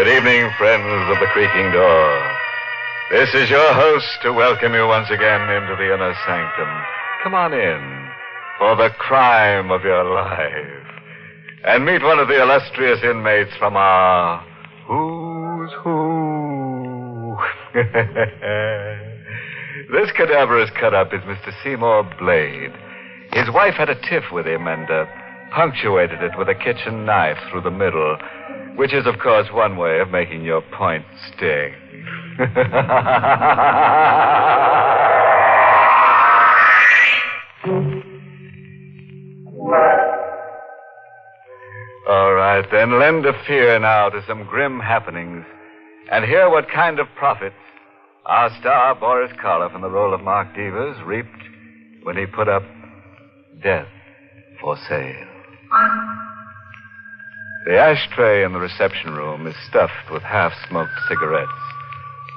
Good evening, friends of the creaking door. This is your host to welcome you once again into the inner sanctum. Come on in for the crime of your life. And meet one of the illustrious inmates from our Who's Who. This cadaverous cut-up is Mr. Seymour Blade. His wife had a tiff with him and punctuated it with a kitchen knife through the middle, which is, of course, one way of making your point sting. All right, then, lend a fear now to some grim happenings and hear what kind of profits our star Boris Karloff in the role of Mark Devers reaped when he put up Death for Sale. The ashtray in the reception room is stuffed with half-smoked cigarettes.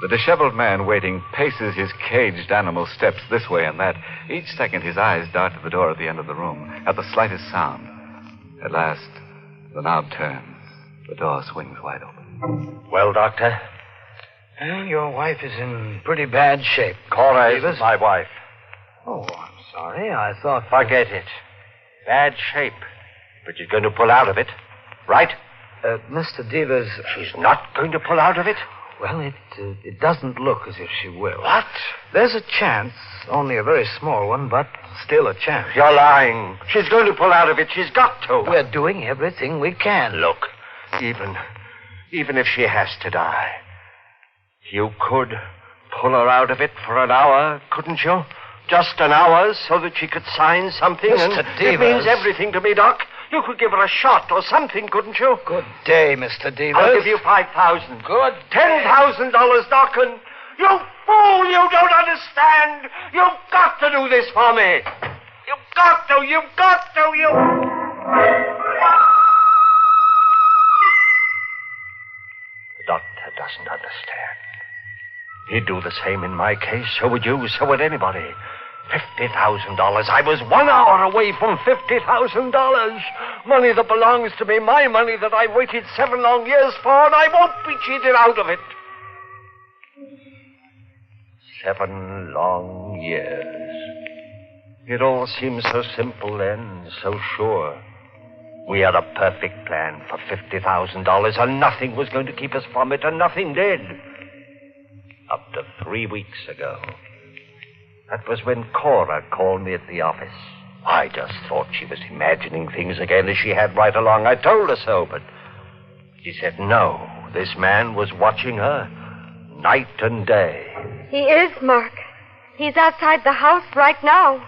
The disheveled man waiting paces his caged animal steps this way and that. Each second, his eyes dart to the door at the end of the room at the slightest sound. At last, the knob turns. The door swings wide open. Well, Doctor? Your wife is in pretty bad shape. Cora isn't my wife. Oh, I'm sorry. I thought... Forget it. Bad shape. But she's going to pull out of it. Right? Mr. Devers... She's not going to pull out of it? Well, it doesn't look as if she will. What? There's a chance. Only a very small one, but still a chance. You're lying. She's going to pull out of it. She's got to. We're doing everything we can. Look, even if she has to die, you could pull her out of it for an hour, couldn't you? Just an hour so that she could sign something. Mr. Devers. It means everything to me, Doc. You could give her a shot or something, couldn't you? Good day, Mr. Devers. I'll give you $5,000. Good $10,000, Doc, and you fool, you don't understand. You've got to do this for me. You've got to. The doctor doesn't understand. He'd do the same in my case. So would you. So would anybody. $50,000. I was 1 hour away from $50,000. Money that belongs to me. My money that I waited 7 long years for, and I won't be cheated out of it. 7 long years. It all seemed so simple then, so sure. We had a perfect plan for $50,000, and nothing was going to keep us from it, and nothing did. Up to 3 weeks ago. That was when Cora called me at the office. I just thought she was imagining things again as she had right along. I told her so, but she said no. This man was watching her night and day. He is, Mark. He's outside the house right now.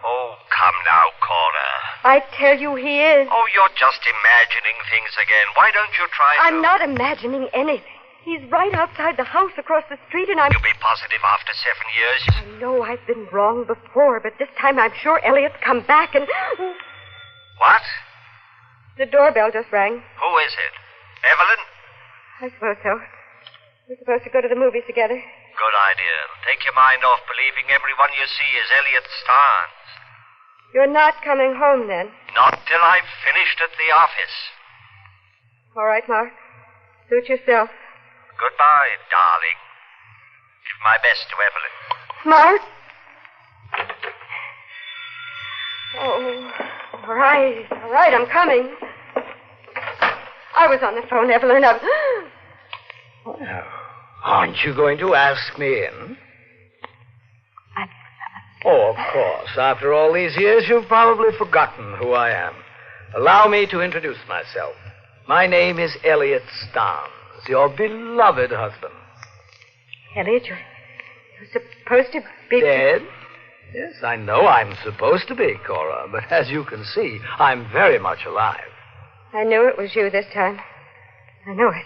Oh, come now, Cora. I tell you he is. Oh, you're just imagining things again. Why don't you try to... I'm not imagining anything. He's right outside the house across the street, and I'm... You'll be positive after 7 years? I know I've been wrong before, but this time I'm sure Elliot's come back and... What? The doorbell just rang. Who is it? Evelyn? I suppose so. We're supposed to go to the movies together. Good idea. Take your mind off believing everyone you see is Elliot Starnes. You're not coming home, then? Not till I've finished at the office. All right, Mark. Suit yourself. Goodbye, darling. Give my best to Evelyn. Mark? Oh, all right, I'm coming. I was on the phone, Evelyn. Well, aren't you going to ask me in? Oh, of course. After all these years, you've probably forgotten who I am. Allow me to introduce myself. My name is Elliot Starnes, your beloved husband. Elliot, you're supposed to be... Dead? Yes, I know I'm supposed to be, Cora, but as you can see, I'm very much alive. I knew it was you this time. I know it.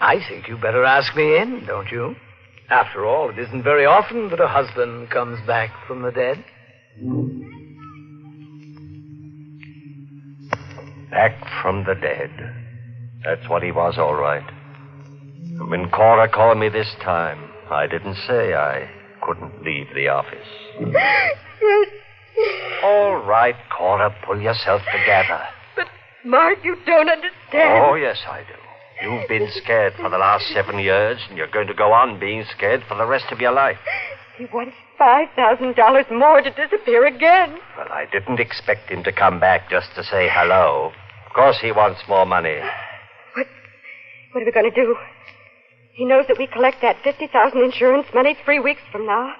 I think you better ask me in, don't you? After all, it isn't very often that a husband comes back from the dead. Back from the dead. That's what he was, all right. And when Cora called me this time, I didn't say I couldn't leave the office. Yes. All right, Cora, pull yourself together. But, Mark, you don't understand. Oh, yes, I do. You've been scared for the last 7 years, and you're going to go on being scared for the rest of your life. He wants $5,000 more to disappear again. Well, I didn't expect him to come back just to say hello. Of course he wants more money. What are we going to do? He knows that we collect that $50,000 insurance money 3 weeks from now.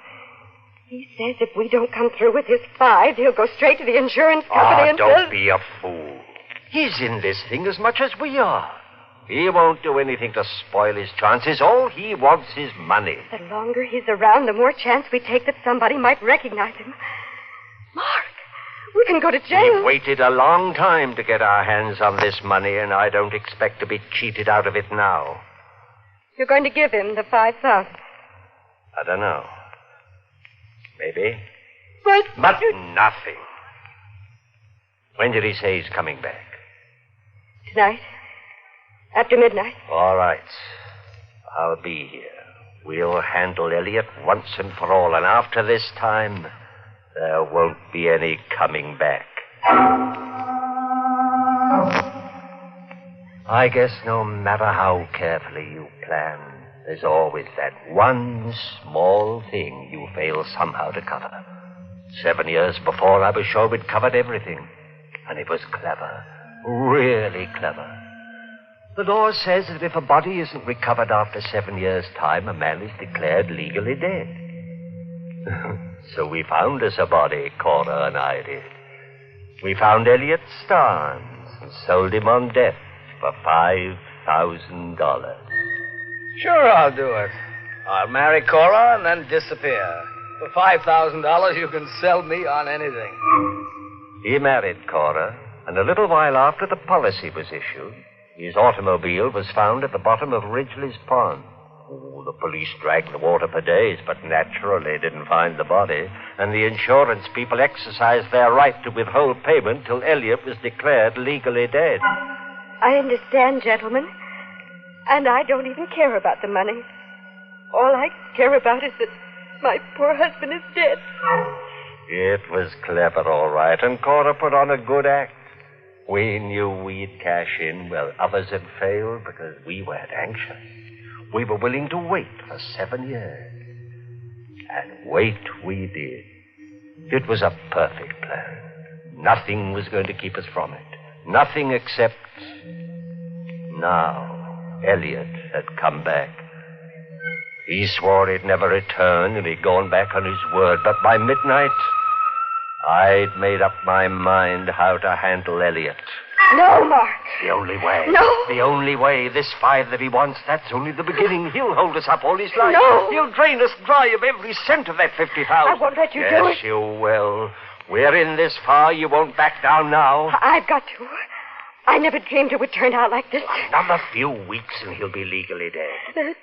He says if we don't come through with his 5, he'll go straight to the insurance company and don't be a fool. He's in this thing as much as we are. He won't do anything to spoil his chances. All he wants is money. The longer he's around, the more chance we take that somebody might recognize him. Mark, we can go to jail. We've waited a long time to get our hands on this money, and I don't expect to be cheated out of it now. You're going to give him the $5,000. I don't know. Maybe. But nothing. When did he say he's coming back? Tonight. After midnight. All right. I'll be here. We'll handle Elliot once and for all, and after this time, there won't be any coming back. I guess no matter how carefully you plan, there's always that one small thing you fail somehow to cover. 7 years before, I was sure we'd covered everything. And it was clever. Really clever. The law says that if a body isn't recovered after 7 years' time, a man is declared legally dead. So we found us a body, Cora and I did. We found Elliot Starnes and sold him on death for $5,000. Sure, I'll do it. I'll marry Cora and then disappear. For $5,000, you can sell me on anything. He married Cora, and a little while after the policy was issued, his automobile was found at the bottom of Ridgely's Pond. Oh, the police dragged the water for days, but naturally didn't find the body, and the insurance people exercised their right to withhold payment till Elliot was declared legally dead. I understand, gentlemen. And I don't even care about the money. All I care about is that my poor husband is dead. It was clever, all right, and Cora put on a good act. We knew we'd cash in while others had failed because we weren't anxious. We were willing to wait for 7 years. And wait we did. It was a perfect plan. Nothing was going to keep us from it. Nothing except... Now, Elliot had come back. He swore he'd never return, and he'd gone back on his word. But by midnight, I'd made up my mind how to handle Elliot. No, Mark. The only way. No. The only way. This 5 that he wants, that's only the beginning. He'll hold us up all his life. No. He'll drain us dry of every cent of that $50,000. I won't let you do it. Yes, you will. We're in this far. You won't back down now. I've got to. I never dreamed it would turn out like this. Another few weeks and he'll be legally dead.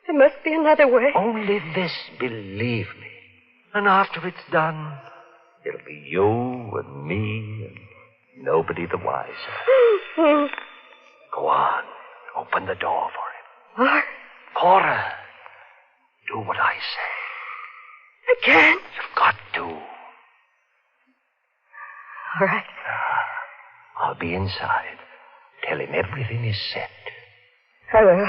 There must be another way. Only this, believe me. And after it's done, it'll be you and me and nobody the wiser. Go on. Open the door for him. Mark? Cora, do what I say. I can't. You've got to. All right. I'll be inside. Tell him everything is set. Hello.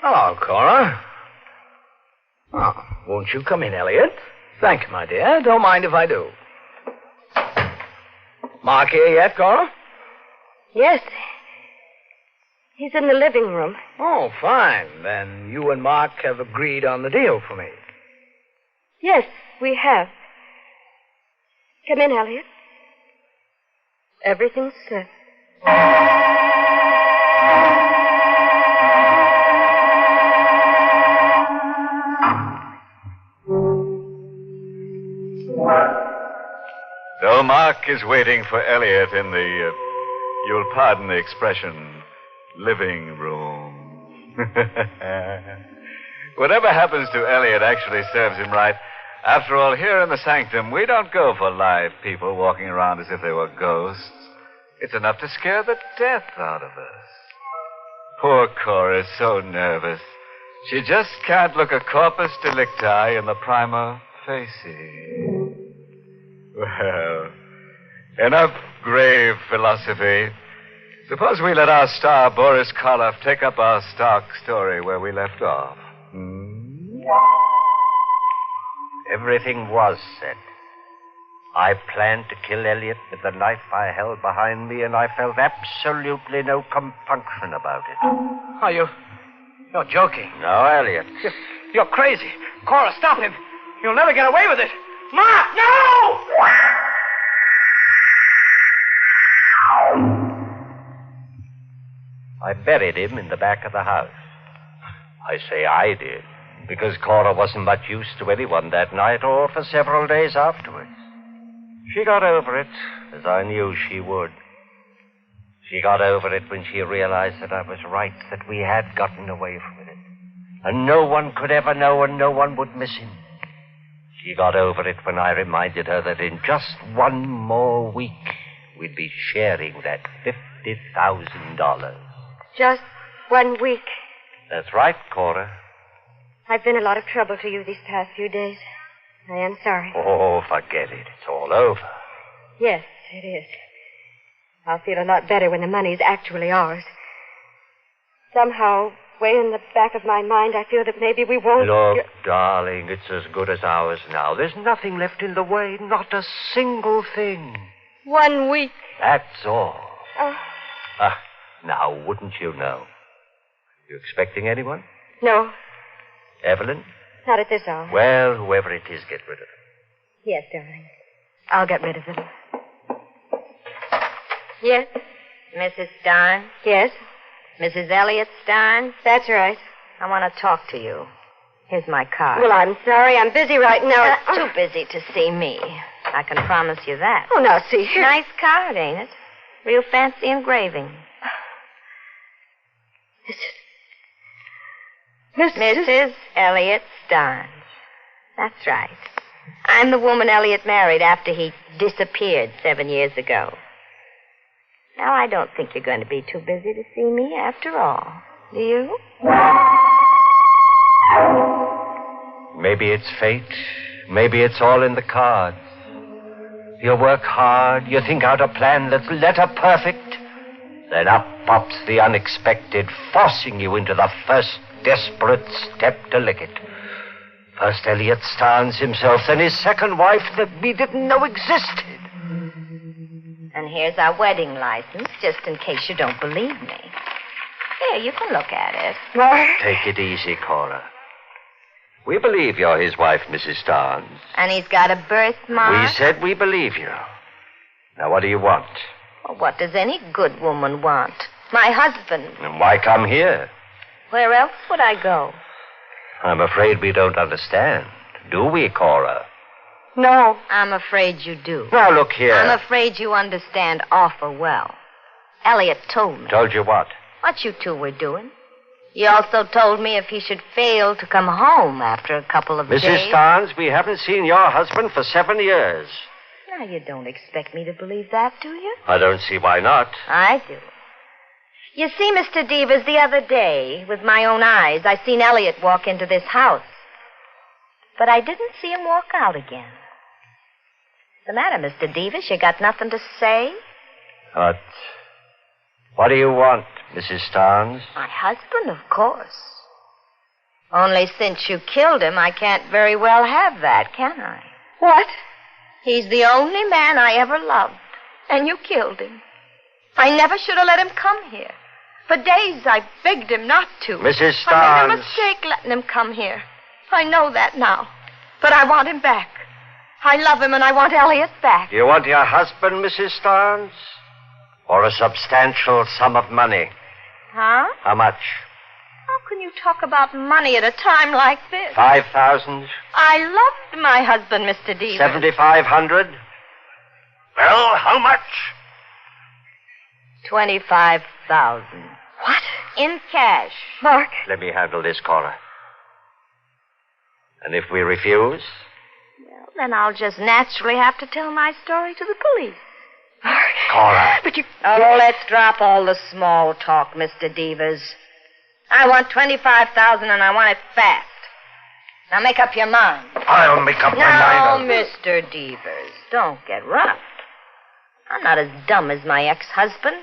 Hello, Cora. Oh, won't you come in, Elliot? Thank you, my dear. Don't mind if I do. Mark here yet, Cora? Yes. He's in the living room. Oh, fine. Then you and Mark have agreed on the deal for me. Yes, we have. Come in, Elliot. Everything's set. So Mark is waiting for Elliot in the, you'll pardon the expression, living room. Whatever happens to Elliot actually serves him right. After all, here in the Sanctum, we don't go for live people walking around as if they were ghosts. It's enough to scare the death out of us. Poor Cora is so nervous. She just can't look a corpus delicti in the prima facie. Well, enough grave philosophy. Suppose we let our star, Boris Karloff, take up our stock story where we left off. Everything was said. I planned to kill Elliot with the knife I held behind me, and I felt absolutely no compunction about it. Oh, you're joking. No, Elliot. You're crazy. Cora, stop him. You'll never get away with it. Ma, no! I buried him in the back of the house. I say I did, because Cora wasn't much use to anyone that night or for several days afterwards. She got over it, as I knew she would. She got over it when she realized that I was right, that we had gotten away from it. And no one could ever know, and no one would miss him. She got over it when I reminded her that in just one more week, we'd be sharing that $50,000. Just 1 week. That's right, Cora. I've been a lot of trouble to you these past few days. I am sorry. Oh, forget it. It's all over. Yes, it is. I'll feel a lot better when the money's actually ours. Somehow, way in the back of my mind, I feel that maybe we won't... Look, darling, it's as good as ours now. There's nothing left in the way, not a single thing. 1 week. That's all. Oh. Now, wouldn't you know? You expecting anyone? No, Evelyn? not at this hour. Well, whoever it is, get rid of him. Yes, darling. I'll get rid of them. Yes? Mrs. Stein? Yes? Mrs. Elliot Stein? That's right. I want to talk to you. Here's my card. Well, I'm sorry. I'm busy right now. Too busy to see me. I can promise you that. Oh, now, see here. Nice card, ain't it? Real fancy engraving. Mrs. Elliot Stein. That's right. I'm the woman Elliot married after he disappeared 7 years ago. Now, I don't think you're going to be too busy to see me after all. Do you? Maybe it's fate. Maybe it's all in the cards. You work hard. You think out a plan that's letter perfect. Then up pops the unexpected, forcing you into the first desperate step to lick it. First Elliot Starnes himself, then his second wife that we didn't know existed. And here's our wedding license, just in case you don't believe me. Here, you can look at it. What? Take it easy, Cora. We believe you're his wife, Mrs. Starnes. And he's got a birthmark. We said we believe you. Now, what do you want? Well, what does any good woman want? My husband. And why come here? Where else would I go? I'm afraid we don't understand. Do we, Cora? No. I'm afraid you do. Now, look here. I'm afraid you understand awful well. Elliot told me. Told you what? What you two were doing. He also told me if he should fail to come home after a couple of days... Mrs. Starnes, we haven't seen your husband for 7 years. Now, you don't expect me to believe that, do you? I don't see why not. I do. You see, Mr. Devers, the other day, with my own eyes, I seen Elliot walk into this house. But I didn't see him walk out again. What's the matter, Mr. Devers? You got nothing to say? What do you want, Mrs. Starnes? My husband, of course. Only since you killed him, I can't very well have that, can I? What? He's the only man I ever loved, and you killed him. I never should have let him come here. For days I begged him not to. Mrs. Starnes. I made a mistake letting him come here. I know that now. But I want him back. I love him, and I want Elliot back. You want your husband, Mrs. Starnes? Or a substantial sum of money? Huh? How much? How can you talk about money at a time like this? 5,000? I loved my husband, Mr. Devers. 7,500? Well, how much? 25,000. What? In cash. Mark. Let me handle this, Cora. And if we refuse? Well, then I'll just naturally have to tell my story to the police. Mark. Cora. But you... Oh, let's drop all the small talk, Mr. Devers. I want 25,000 and I want it fast. Now make up your mind. I'll make up my Now, mind. Mr. Devers, don't get rough. I'm not as dumb as my ex-husband.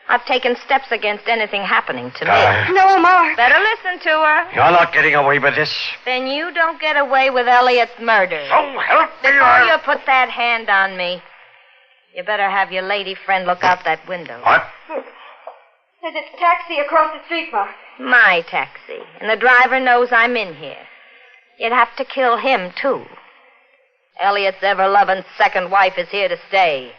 I've taken steps against anything happening to me. No, Mark. Better listen to her. You're not getting away with this. Then you don't get away with Elliot's murder. So help me. Before you put that hand on me, you better have your lady friend look out that window. What? There's a taxi across the street, Mark. My taxi. And the driver knows I'm in here. You'd have to kill him, too. Elliot's ever-loving second wife is here to stay.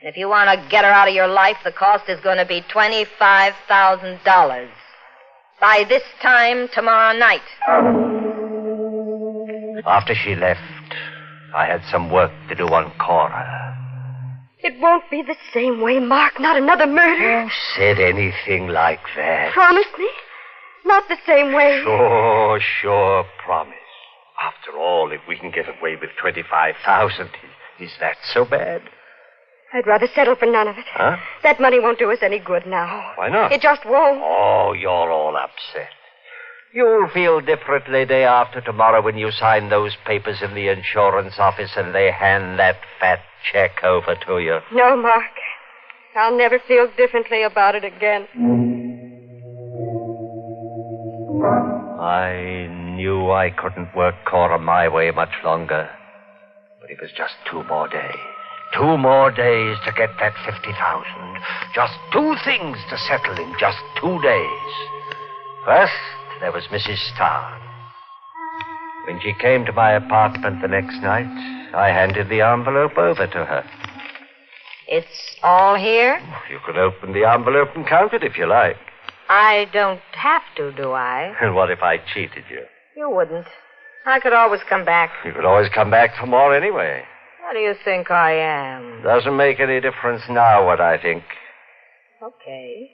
And if you want to get her out of your life, the cost is going to be $25,000. By this time tomorrow night. After she left, I had some work to do on Cora. It won't be the same way, Mark. Not another murder. Who said anything like that? Promise me. Not the same way. Sure, promise. After all, if we can get away with $25,000, is that so bad? I'd rather settle for none of it. Huh? That money won't do us any good now. Why not? It just won't. Oh, you're all upset. You'll feel differently day after tomorrow when you sign those papers in the insurance office and they hand that fat check over to you. No, Mark. I'll never feel differently about it again. I knew I couldn't work Cora my way much longer. But it was just 2 more days. 2 more days to get that $50,000. Just 2 things to settle in just 2 days. First, there was Mrs. Starr. When she came to my apartment the next night, I handed the envelope over to her. It's all here? You can open the envelope and count it if you like. I don't have to, do I? And what if I cheated you? You wouldn't. I could always come back. You could always come back for more anyway. What do you think I am? Doesn't make any difference now what I think. Okay.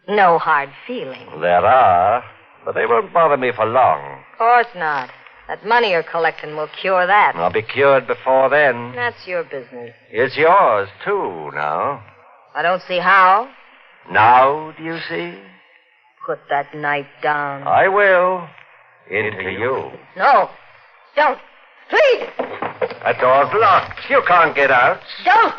No hard feelings. There are, but they won't bother me for long. Of course not. That money you're collecting will cure that. I'll be cured before then. That's your business. It's yours, too, now. I don't see how. Now, do you see? Put that knife down. I will. Into you. No. Don't. Please. That door's locked. You can't get out. Don't.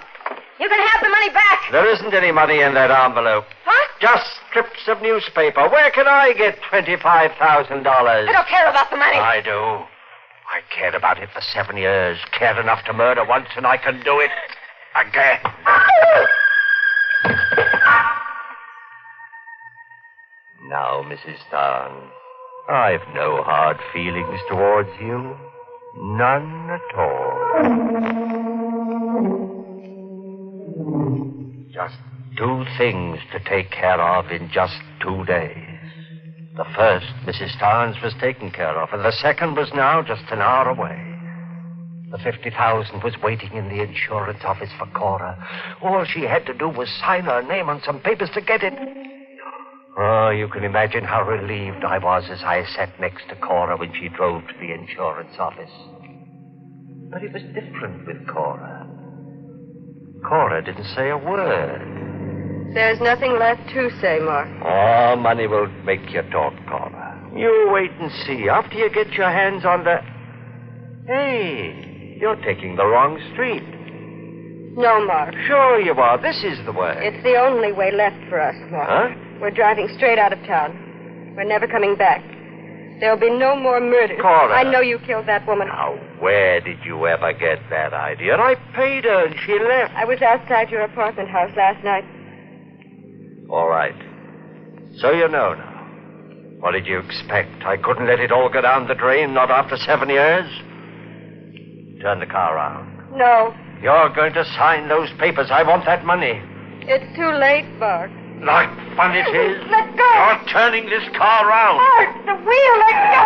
You can have the money back. There isn't any money in that envelope. What? Just strips of newspaper. Where can I get $25,000? I don't care about the money. I do. I cared about it for 7 years. Cared enough to murder once, and I can do it again. Now, Mrs. Starn, I've no hard feelings towards you. None at all. Just 2 things to take care of in just 2 days. The first, Mrs. Starnes was taken care of, and the second was now just an hour away. The $50,000 was waiting in the insurance office for Cora. All she had to do was sign her name on some papers to get it. Oh, you can imagine how relieved I was as I sat next to Cora when she drove to the insurance office. But it was different with Cora. Cora didn't say a word. There's nothing left to say, Mark. Oh, money will make you talk, Cora. You wait and see. After you get your hands on the... Hey, you're taking the wrong street. No, Mark. Sure you are. This is the way. It's the only way left for us, Mark. Huh? We're driving straight out of town. We're never coming back. There'll be no more murders. Cora. I know you killed that woman. Now, where did you ever get that idea? I paid her and she left. I was outside your apartment house last night. All right. So you know now. What did you expect? I couldn't let it all go down the drain, not after 7 years? Turn the car around. No. You're going to sign those papers. I want that money. It's too late, Mark. Like fun it is. Let go. You're turning this car around. Mark, the wheel, let go.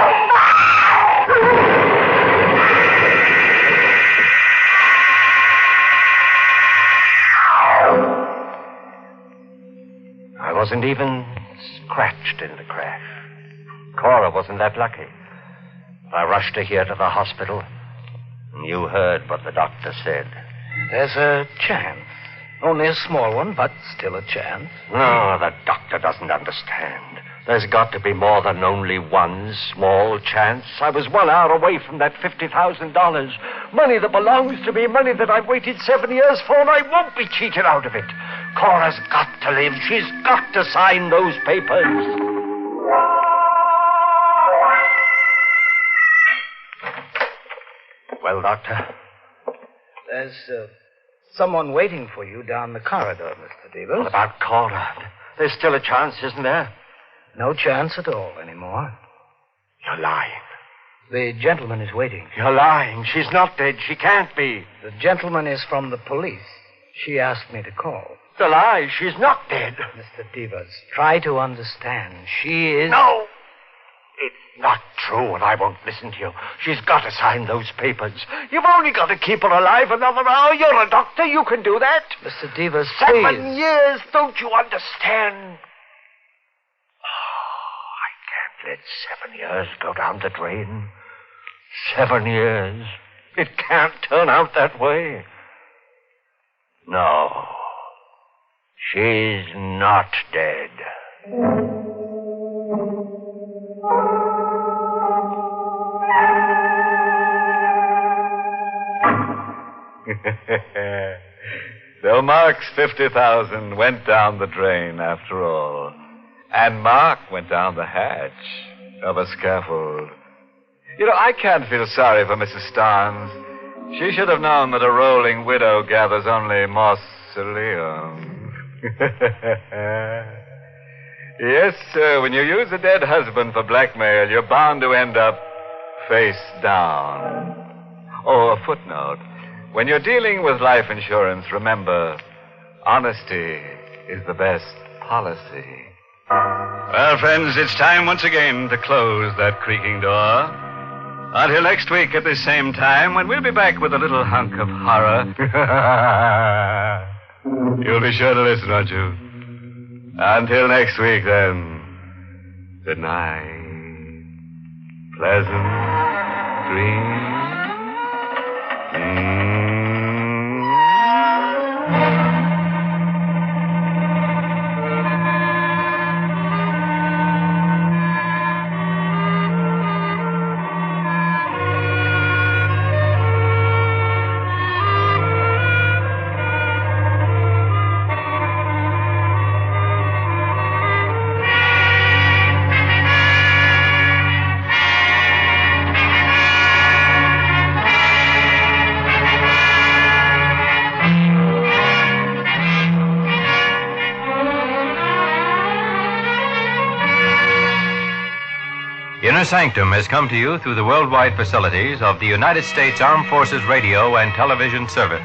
I wasn't even scratched in the crash. Cora wasn't that lucky. I rushed her here to the hospital. And you heard what the doctor said. There's a chance. Only a small one, but still a chance. No, the doctor doesn't understand. There's got to be more than only one small chance. I was 1 hour away from that $50,000. Money that belongs to me, money that I've waited 7 years for, and I won't be cheated out of it. Cora's got to live. She's got to sign those papers. Well, Doctor? There's someone waiting for you down the corridor, Mr. Devers. What about Cora? There's still a chance, isn't there? No chance at all anymore. You're lying. The gentleman is waiting. You're lying. She's not dead. She can't be. The gentleman is from the police. She asked me to call. The lie. She's not dead. Mr. Devers, try to understand. She is... No! It's not true, and I won't listen to you. She's got to sign those papers. You've only got to keep her alive another hour. You're a doctor. You can do that. Mr. Devers, 7 please. years. Don't you understand? I can't let 7 years go down the drain. 7 years. It can't turn out that way. No. She's not dead. So Mark's 50,000 went down the drain after all. And Mark went down the hatch of a scaffold. You know, I can't feel sorry for Mrs. Starnes. She should have known that a rolling widow gathers only mausoleums. Yes, sir, when you use a dead husband for blackmail, you're bound to end up face down. Oh, a footnote. When you're dealing with life insurance, remember, honesty is the best policy. Well, friends, it's time once again to close that creaking door. Until next week at the same time, when we'll be back with a little hunk of horror. You'll be sure to listen, won't you? Until next week, then. Good night. Pleasant dreams. Inner Sanctum has come to you through the worldwide facilities of the United States Armed Forces Radio and Television Service.